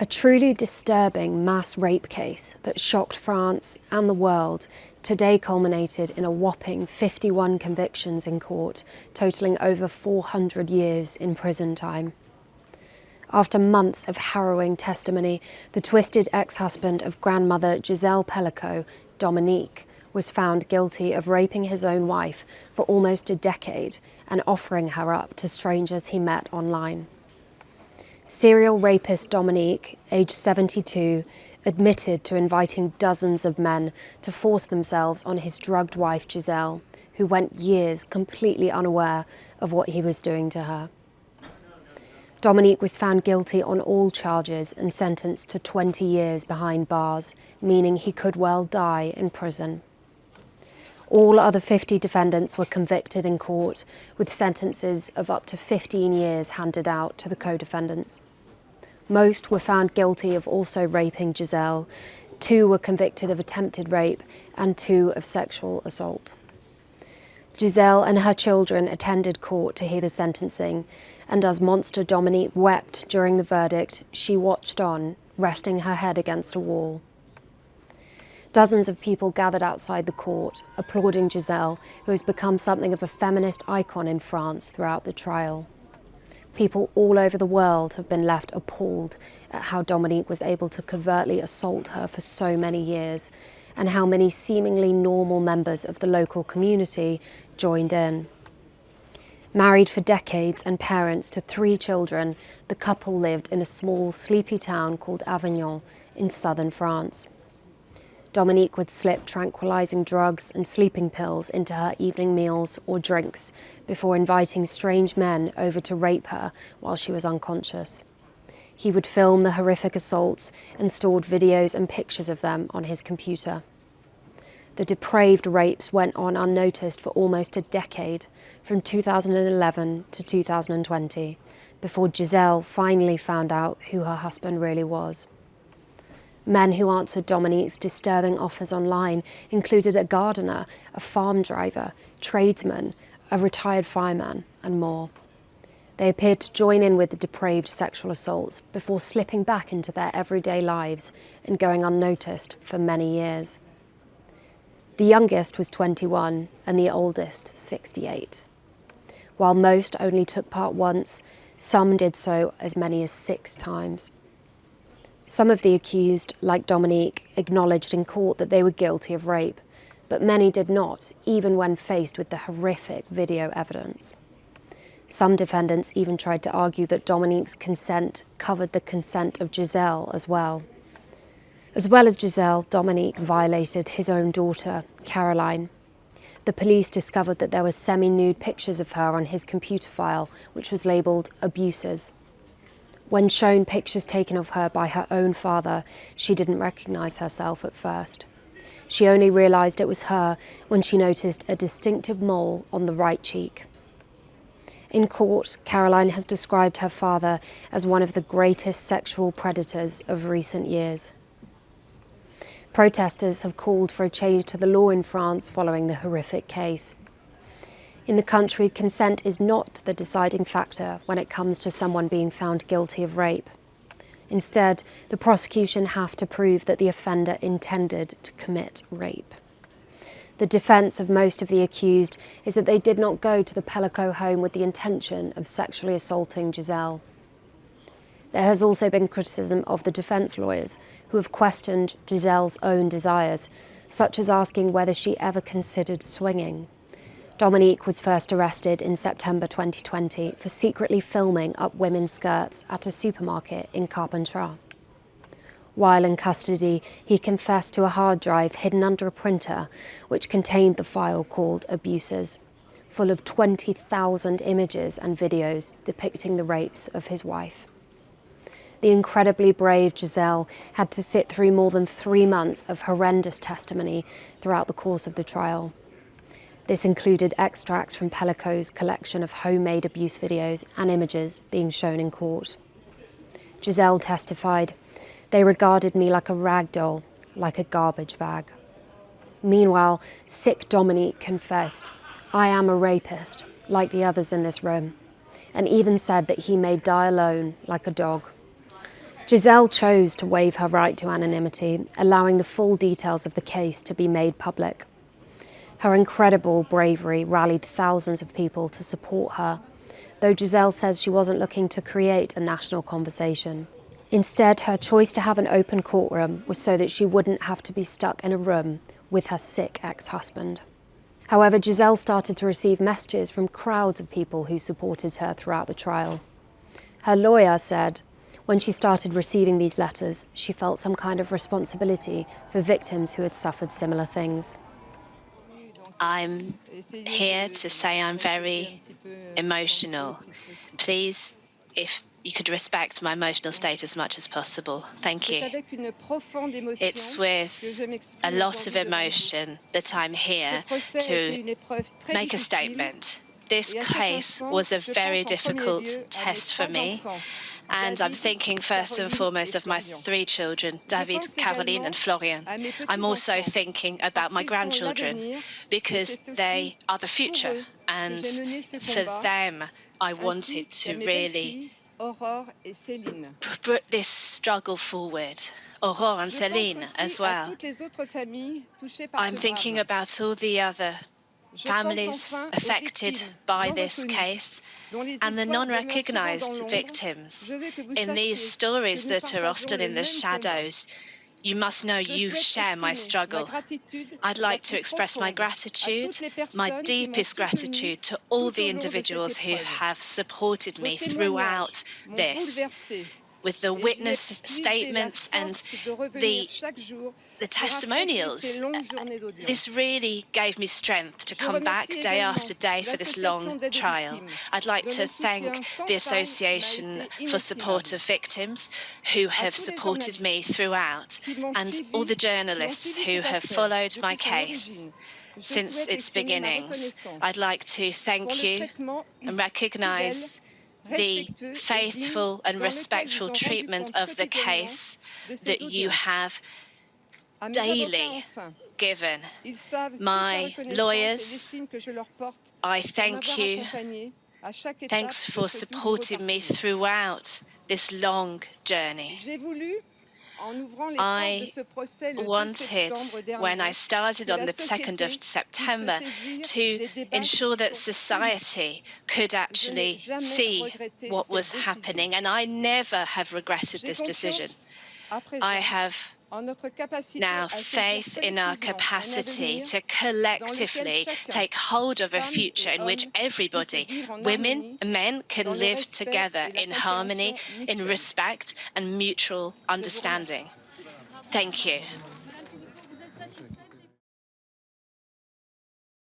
A truly disturbing mass rape case that shocked France and the world today culminated in a whopping 51 convictions in court, totaling over 400 years in prison time. After months of harrowing testimony, the twisted ex-husband of grandmother Gisèle Pelicot, Dominique, was found guilty of raping his own wife for almost a decade and offering her up to strangers he met online. Serial rapist Dominique, aged 72, admitted to inviting dozens of men to force themselves on his drugged wife Gisèle, who went years completely unaware of what he was doing to her. Dominique was found guilty on all charges and sentenced to 20 years behind bars, meaning he could well die in prison. All other 50 defendants were convicted in court, with sentences of up to 15 years handed out to the co-defendants. Most were found guilty of also raping Gisèle. 2 were convicted of attempted rape and 2 of sexual assault. Gisèle and her children attended court to hear the sentencing, and as monster Dominique wept during the verdict, she watched on, resting her head against a wall. Dozens of people gathered outside the court, applauding Gisèle, who has become something of a feminist icon in France throughout the trial. People all over the world have been left appalled at how Dominique was able to covertly assault her for so many years, and how many seemingly normal members of the local community joined in. Married for decades and parents to 3 children, the couple lived in a small, sleepy town called Avignon in southern France. Dominique would slip tranquilizing drugs and sleeping pills into her evening meals or drinks before inviting strange men over to rape her while she was unconscious. He would film the horrific assaults and stored videos and pictures of them on his computer. The depraved rapes went on unnoticed for almost a decade, from 2011 to 2020, before Gisèle finally found out who her husband really was. Men who answered Dominique's disturbing offers online included a gardener, a farm driver, tradesmen, a retired fireman, and more. They appeared to join in with the depraved sexual assaults before slipping back into their everyday lives and going unnoticed for many years. The youngest was 21 and the oldest 68. While most only took part once, some did so as many as 6 times. Some of the accused, like Dominique, acknowledged in court that they were guilty of rape, but many did not, even when faced with the horrific video evidence. Some defendants even tried to argue that Dominique's consent covered the consent of Gisèle as well. As well as Gisèle, Dominique violated his own daughter, Caroline. The police discovered that there were semi-nude pictures of her on his computer file, which was labelled abuses. When shown pictures taken of her by her own father, she didn't recognise herself at first. She only realised it was her when she noticed a distinctive mole on the right cheek. In court, Caroline has described her father as one of the greatest sexual predators of recent years. Protesters have called for a change to the law in France following the horrific case. In the country, consent is not the deciding factor when it comes to someone being found guilty of rape. Instead, the prosecution have to prove that the offender intended to commit rape. The defence of most of the accused is that they did not go to the Pelicot home with the intention of sexually assaulting Gisèle. There has also been criticism of the defence lawyers, who have questioned Gisèle's own desires, such as asking whether she ever considered swinging. Dominique was first arrested in September 2020 for secretly filming up women's skirts at a supermarket in Carpentras. While in custody, he confessed to a hard drive hidden under a printer, which contained the file called Abuses, full of 20,000 images and videos depicting the rapes of his wife. The incredibly brave Gisèle had to sit through more than 3 months of horrendous testimony throughout the course of the trial. This included extracts from Pelicot's collection of homemade abuse videos and images being shown in court. Gisèle testified, "They regarded me like a rag doll, like a garbage bag." Meanwhile, sick Dominique confessed, "I am a rapist, like the others in this room," and even said that he may die alone like a dog. Gisèle chose to waive her right to anonymity, allowing the full details of the case to be made public. Her incredible bravery rallied thousands of people to support her, though Gisèle says she wasn't looking to create a national conversation. Instead, her choice to have an open courtroom was so that she wouldn't have to be stuck in a room with her sick ex-husband. However, Gisèle started to receive messages from crowds of people who supported her throughout the trial. Her lawyer said, when she started receiving these letters, she felt some kind of responsibility for victims who had suffered similar things. I'm here to say I'm very emotional. Please, if you could respect my emotional state as much as possible. Thank you. It's with a lot of emotion that I'm here to make a statement. This case was a very difficult test for me. And I'm thinking first and foremost of my 3 children, David, Caroline and Florian. I'm also thinking about my grandchildren because they are the future. And for them, I wanted to really put this struggle forward. Aurore and Céline as well. I'm thinking about all the other families affected by this case and the non-recognized victims. In these stories that are often in the shadows, you must know you share my struggle. I'd like to express my gratitude, my deepest gratitude to all the individuals who have supported me throughout this, with the witness statements and the testimonials. This really gave me strength to come back day after day for this long trial. I'd like to thank the Association for Support of Victims who have supported me throughout, and all the journalists who have followed my case since its beginnings. I'd like to thank you and recognize the faithful and respectful treatment of the case that you have daily given. My lawyers, I thank you. Thanks for supporting me throughout this long journey. I wanted, when I started on the 2nd of September, to ensure that society could actually see what was happening, and I never have regretted this decision. I have now faith in our capacity to collectively take hold of a future in which everybody, women and men, can live together in harmony, in respect and mutual understanding. Thank you.